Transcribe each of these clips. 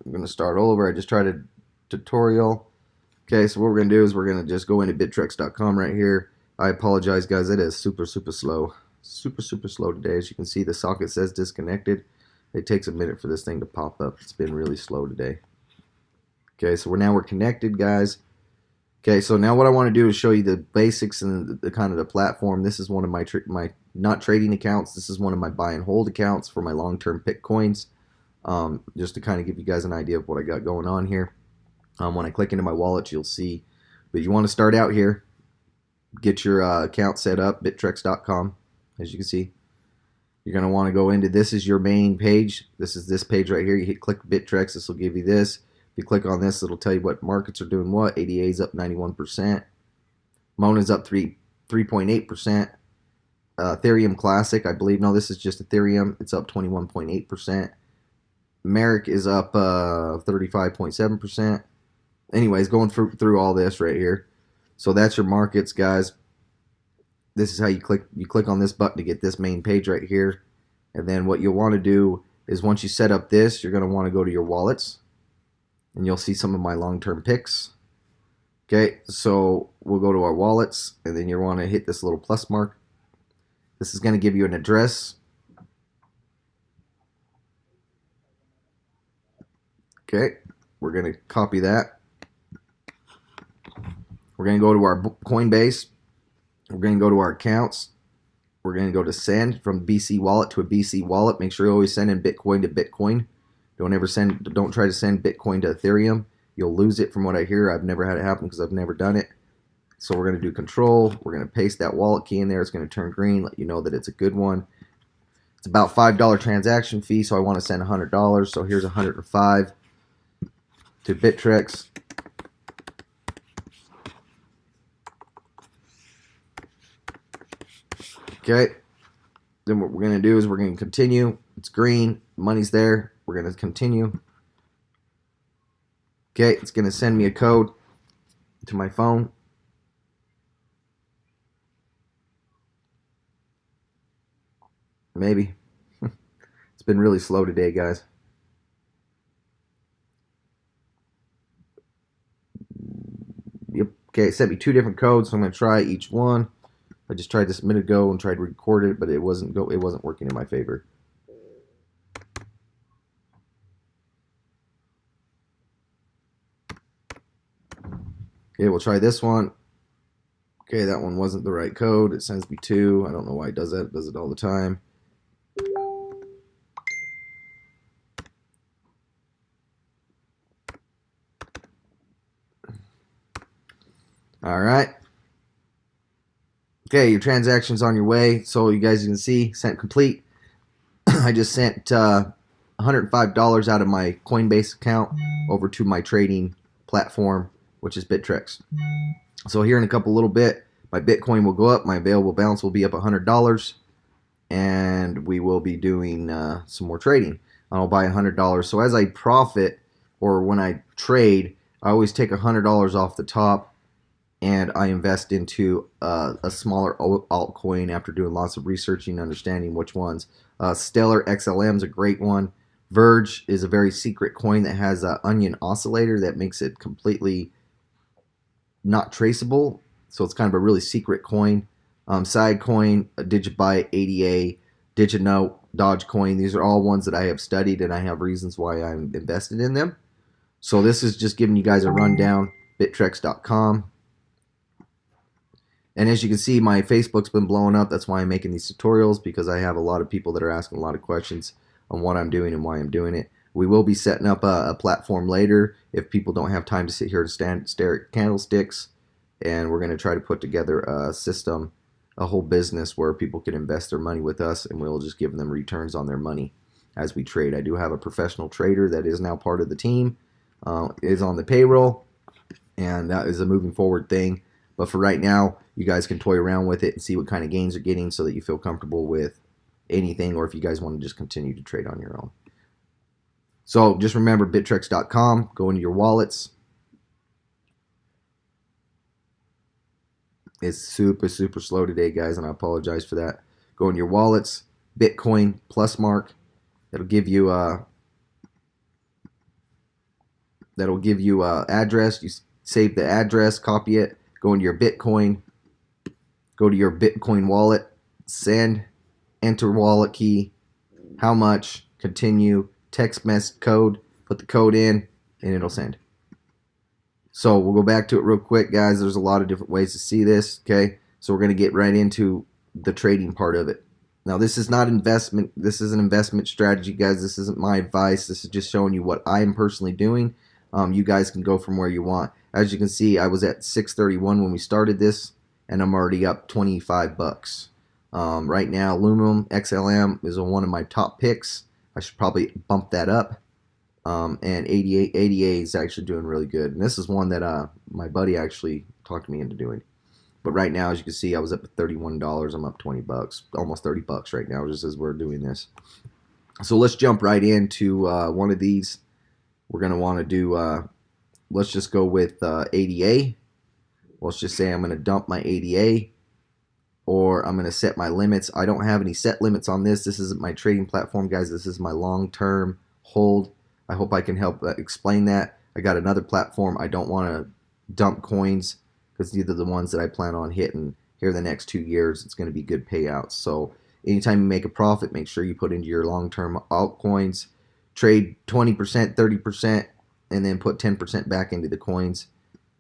I'm going to start all over. I just tried a tutorial. Okay, so what we're going to do is we're going to just go into Bittrex.com right here. I apologize, guys. It is super slow. Super slow today. As you can see, the socket says disconnected. It takes a minute for this thing to pop up. It's been really slow today. Okay, so we're connected, guys. Okay, so now what I want to do is show you the basics and the kind of the platform. This is one of my not trading accounts. This is one of my buy and hold accounts for my long-term Bitcoins. Just to kind of give you guys an idea of what I got going on here. When I click into my wallet, you'll see. But you want to start out here. Get your account set up, Bittrex.com. As you can see, you're going to want to go into, this is your main page. This is this page right here. You click Bittrex. This will give you this. If you click on this, it'll tell you what markets are doing what. ADA is up 91%. Mona's up 3.8%. Ethereum Classic, I believe. No, this is just Ethereum. It's up 21.8%. Merrick is up 35.7%. Anyways, going through all this right here. So that's your markets, guys. This is how you click. You click on this button to get this main page right here. And then what you'll want to do is once you set up this, you're going to want to go to your wallets. And you'll see some of my long-term picks. Okay, so we'll go to our wallets. And then you want to hit this little plus mark. This is going to give you an address. Okay, we're going to copy that. We're going to go to our Coinbase. We're going to go to our accounts. We're going to go to send from BC wallet to a BC wallet. Make sure you always send in Bitcoin to Bitcoin. Don't try to send Bitcoin to Ethereum. You'll lose it from what I hear. I've never had it happen because I've never done it. So we're going to do control. We're going to paste that wallet key in there. It's going to turn green, let you know that it's a good one. It's about $5 transaction fee, so I want to send $100. So here's $105 to Bittrex. Okay, then what we're going to do is we're going to continue. It's green, money's there. We're going to continue. Okay, it's going to send me a code to my phone. Maybe. It's been really slow today, guys. Yep. Okay, it sent me 2 different codes, so I'm going to try each one. I just tried this a minute ago and tried to record it, but it wasn't working in my favor. Okay, we'll try this one. Okay, that one wasn't the right code. It sends me 2. I don't know why it does that. It does it all the time. All right. Okay, your transaction's on your way. So you guys can see, sent complete. I just sent $105 out of my Coinbase account over to my trading platform, which is Bittrex. So here in a little bit, my Bitcoin will go up. My available balance will be up $100. And we will be doing some more trading. I'll buy $100. So as I profit, or when I trade, I always take $100 off the top. And I invest into a smaller altcoin after doing lots of researching and understanding which ones. Stellar XLM is a great one. Verge is a very secret coin that has an onion oscillator that makes it completely not traceable. So it's kind of a really secret coin. Sidecoin, Digibyte, ADA, DigiNote, Dogecoin. These are all ones that I have studied and I have reasons why I'm invested in them. So this is just giving you guys a rundown. Bittrex.com. And as you can see, my Facebook's been blowing up. That's why I'm making these tutorials, because I have a lot of people that are asking a lot of questions on what I'm doing and why I'm doing it. We will be setting up a platform later if people don't have time to sit here to stare at candlesticks. And we're going to try to put together a system, a whole business where people can invest their money with us, and we'll just give them returns on their money as we trade. I do have a professional trader that is now part of the team, is on the payroll, and that is a moving forward thing. But for right now, you guys can toy around with it and see what kind of gains you're getting so that you feel comfortable with anything, or if you guys want to just continue to trade on your own. So just remember, Bittrex.com, go into your wallets. It's super slow today, guys, and I apologize for that. Go into your wallets, Bitcoin plus mark. It'll give you That'll give you an address. You save the address, copy it, go into your Bitcoin, go to your Bitcoin wallet, send, enter wallet key, how much, continue, text message code, put the code in, and it'll send. So we'll go back to it real quick, guys. There's a lot of different ways to see this, okay? So we're going to get right into the trading part of it. Now, this is not investment. This is an investment strategy, guys. This isn't my advice. This is just showing you what I'm personally doing. You guys can go from where you want. As you can see, I was at 631 when we started this, and I'm already up 25 bucks. Right now, aluminum XLM is one of my top picks. I should probably bump that up. And 88 is actually doing really good. And this is one that my buddy actually talked me into doing. But right now, as you can see, I was up at $31. I'm up 20 bucks, almost 30 bucks right now, just as we're doing this. So let's jump right into one of these. We're going to want to do, let's just go with ADA. Let's just say I'm going to dump my ADA, or I'm going to set my limits. I don't have any set limits on this. This isn't my trading platform, guys. This is my long-term hold. I hope I can help explain that. I got another platform. I don't want to dump coins because these are the ones that I plan on hitting here the next 2 years. It's going to be good payouts. So anytime you make a profit, make sure you put into your long-term altcoins. Trade 20%, 30%, and then put 10% back into the coins.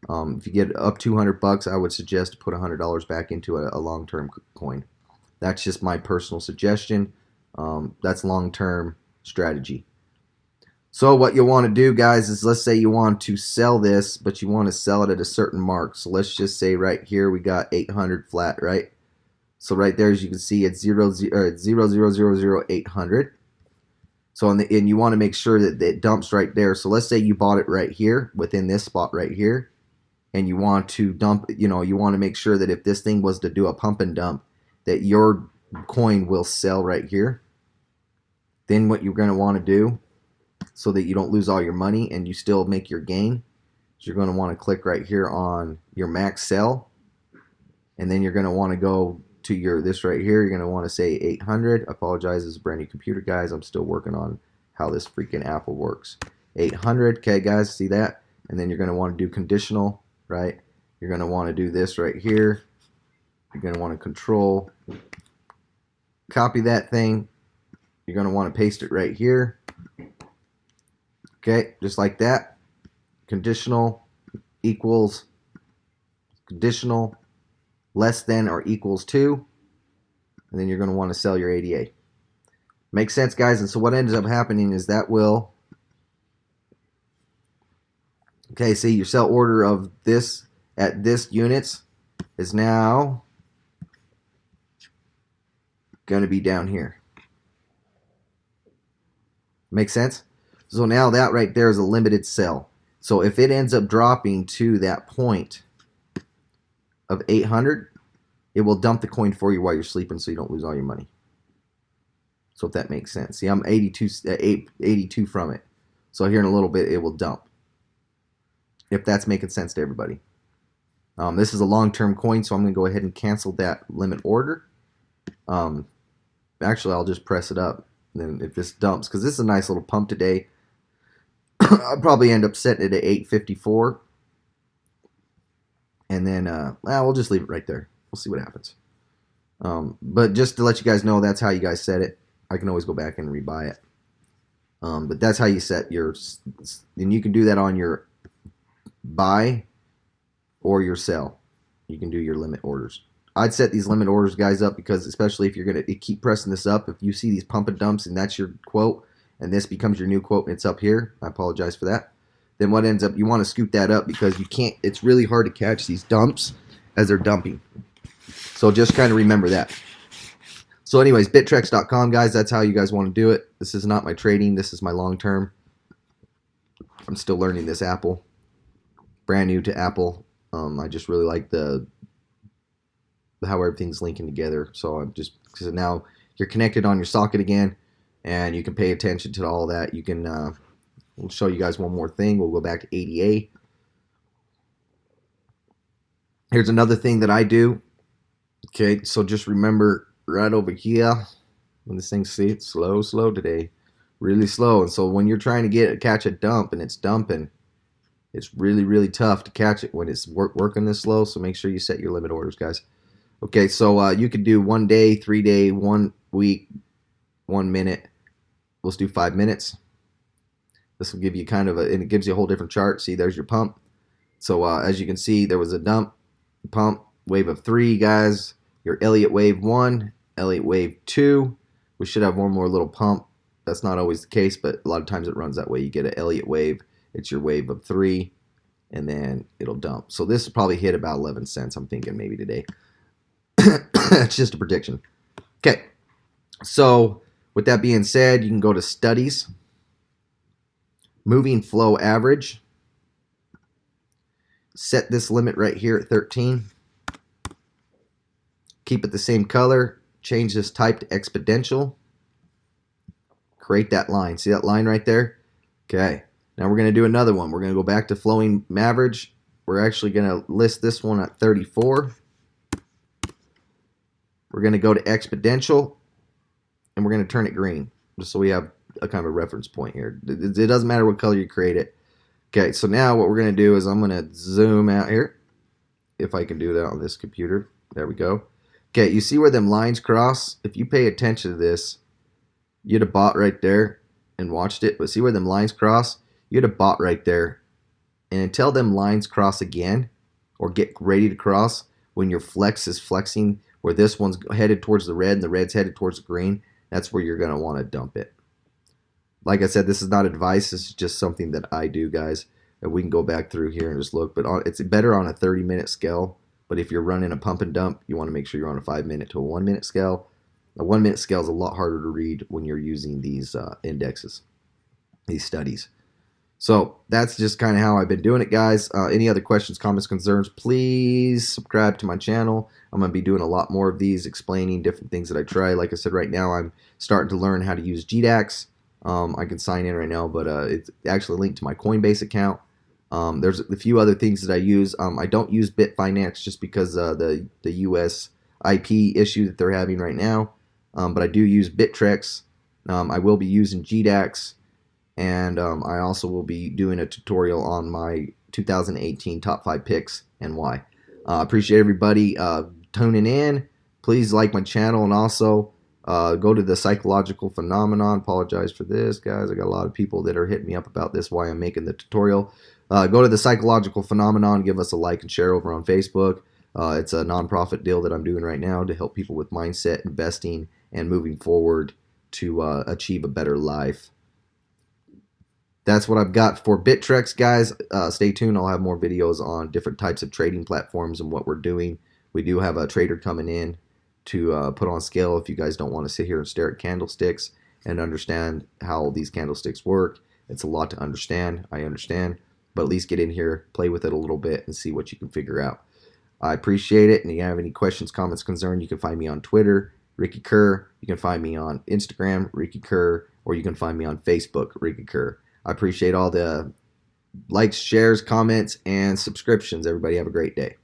If you get up 200 bucks, I would suggest to put $100 back into a long-term coin. That's just my personal suggestion. That's long-term strategy. So what you'll want to do, guys, is let's say you want to sell this, but you want to sell it at a certain mark. So let's just say right here we got 800 flat, right? So right there, as you can see, it's 0.0000800. So and you want to make sure that it dumps right there. So let's say you bought it right here within this spot right here, and you want to dump. You want to make sure that if this thing was to do a pump and dump, that your coin will sell right here. Then what you're going to want to do, so that you don't lose all your money and you still make your gain, so you're going to want to click right here on your max sell, and then you're going to want to go to this right here. You're going to want to say 800. I apologize, this is a brand new computer, guys. I'm still working on how this freaking Apple works. 800. Okay, guys, see that? And then you're going to want to do conditional, right? You're going to want to do this right here. You're going to want to control, copy that thing. You're going to want to paste it right here. Okay, just like that. Conditional equals conditional less than or equals to, and then you're going to want to sell your ADA. Makes sense, guys? And so what ends up happening is that will, okay, see your sell order of this at this units is now going to be down here. Make sense? So now that right there is a limited sell. So if it ends up dropping to that point of 800, it will dump the coin for you while you're sleeping so you don't lose all your money. So if that makes sense. See, I'm 82 from it. So here in a little bit, it will dump. If that's making sense to everybody. This is a long-term coin, so I'm going to go ahead and cancel that limit order. Actually, I'll just press it up. Then if this dumps, because this is a nice little pump today, I'll probably end up setting it at 854. And then, we'll just leave it right there. We'll see what happens. But just to let you guys know, that's how you guys set it. I can always go back and rebuy it. But that's how you set your, and you can do that on your buy or your sell. You can do your limit orders. I'd set these limit orders, guys, up because especially if you're going to keep pressing this up, if you see these pump and dumps and that's your quote, and this becomes your new quote and it's up here, I apologize for that, then what ends up, you want to scoot that up because you can't, it's really hard to catch these dumps as they're dumping. So just kind of remember that. So anyways, Bittrex.com, guys, that's how you guys want to do it. This is not my trading. This is my long-term. I'm still learning this Apple. Brand new to Apple. I just really like how everything's linking together. So I'm just, because now you're connected on your socket again, and you can pay attention to all that. You can, we'll show you guys one more thing. We'll go back to ADA. Here's another thing that I do. Okay, so just remember right over here, when this thing, see, it's slow today, really slow. And so when you're trying to catch a dump and it's dumping, It's really, really tough to catch it when it's working this slow, so make sure you set your limit orders, guys. Okay, so you could do 1 day, 3 day, 1 week, 1 minute. Let's do 5 minutes. This will give you kind of and it gives you a whole different chart. See, there's your pump. So as you can see, there was a dump, pump, wave of 3, guys. Your Elliott wave 1, Elliott wave 2. We should have one more little pump. That's not always the case, but a lot of times it runs that way. You get an Elliott wave. It's your wave of 3, and then it'll dump. So this will probably hit about 11 cents, I'm thinking, maybe today. It's just a prediction. Okay, so with that being said, you can go to Studies, Moving Flow Average. Set this limit right here at 13. Keep it the same color. Change this type to exponential. Create that line. See that line right there? Okay. Now we're going to do another one. We're going to go back to flowing average. We're actually going to list this one at 34. We're going to go to exponential, and we're going to turn it green, just so we have a kind of a reference point here. It doesn't matter what color you create it. Okay, so now what we're going to do is I'm going to zoom out here, if I can do that on this computer. There we go. Okay, you see where them lines cross? If you pay attention to this, you had a bot right there and watched it, but see where them lines cross? You had a bot right there, and until them lines cross again, or get ready to cross, when your flex is flexing, where this one's headed towards the red and the red's headed towards the green, that's where you're going to want to dump it. Like I said, this is not advice. This is just something that I do, guys. And we can go back through here and just look. But it's better on a 30-minute scale. But if you're running a pump and dump, you want to make sure you're on a 5-minute to a 1-minute scale. A 1-minute scale is a lot harder to read when you're using these indexes, these studies. So that's just kind of how I've been doing it, guys. Any other questions, comments, concerns, please subscribe to my channel. I'm going to be doing a lot more of these, explaining different things that I try. Like I said, right now I'm starting to learn how to use GDAX. I can sign in right now, but it's actually linked to my Coinbase account. There's a few other things that I use. I don't use Bitfinex just because the US IP issue that they're having right now. But I do use Bittrex. I will be using GDAX. And I also will be doing a tutorial on my 2018 top 5 picks and why. Appreciate everybody tuning in. Please like my channel, and also go to the psychological phenomenon. Apologize for this, guys. I got a lot of people that are hitting me up about this, why I'm making the tutorial. Go to the psychological phenomenon. Give us a like and share over on Facebook. It's a nonprofit deal that I'm doing right now to help people with mindset, investing, and moving forward to achieve a better life. That's what I've got for Bittrex, guys. Stay tuned. I'll have more videos on different types of trading platforms and what we're doing. We do have a trader coming in to put on scale if you guys don't want to sit here and stare at candlesticks and understand how these candlesticks work. It's a lot to understand. I understand. But at least get in here, play with it a little bit, and see what you can figure out. I appreciate it. And if you have any questions, comments, concerns, you can find me on Twitter, Ricky Kerr. You can find me on Instagram, Ricky Kerr, or you can find me on Facebook, Ricky Kerr. I appreciate all the likes, shares, comments, and subscriptions. Everybody have a great day.